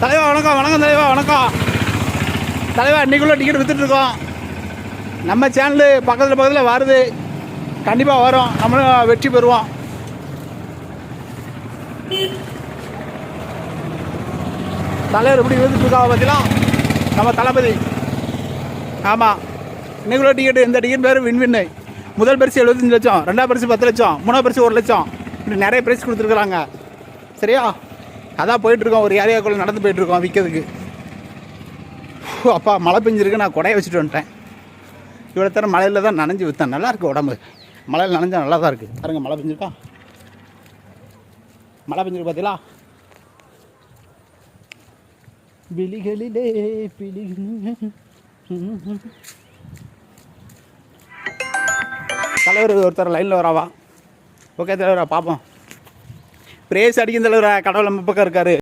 தலைவா வணக்கம். வணக்கம் தலைவா, வணக்கம் தலைவா. இன்றைக்குள்ள டிக்கெட் விற்றுட்ருக்கோம். நம்ம சேனலு பக்கத்தில் வருது, கண்டிப்பாக வரும். நம்மளும் வெற்றி பெறுவோம். தலைவர் எப்படி விழுந்துட்டுருக்கா பார்த்தீங்களா, நம்ம தளபதி. ஆமாம், இன்றைக்குள்ள டிக்கெட்டு, இந்த டிக்கெட் பேர் வின்வின்னு. முதல் பரிசு 75 லட்சம், ரெண்டாவது பரிசு 10 லட்சம், மூணாவது பரிசு 1 லட்சம், இப்படி நிறைய பிரைஸ் கொடுத்துருக்குறாங்க. சரியா, அதான் போயிட்டுருக்கோம். ஒரு ஏரியாக்குள்ளே நடந்து போயிட்டுருக்கோம் விற்கிறதுக்கு. அப்பா மழை பெஞ்சிருக்கு, நான் கொடையை வச்சுட்டு வந்துட்டேன். இவ்வளோ தர மழையில் தான் நனைஞ்சு விற்றேன். நல்லாயிருக்கு உடம்பு, மழையில் நனைஞ்சால் நல்லா தான் இருக்குது. பாருங்க, மழை பெஞ்சிருக்கா, மழை பெஞ்சிருக்கு பார்த்தீங்களா. விழிகளிலே பிழி. தலைவர் ஒருத்தர் லைனில் வராவா? ஓகே தலைவரா, பார்ப்போம். பிரேஸ் அடிக்கும் தலைவரா. கடவுள் நம்ம பக்கம் இருக்காரு.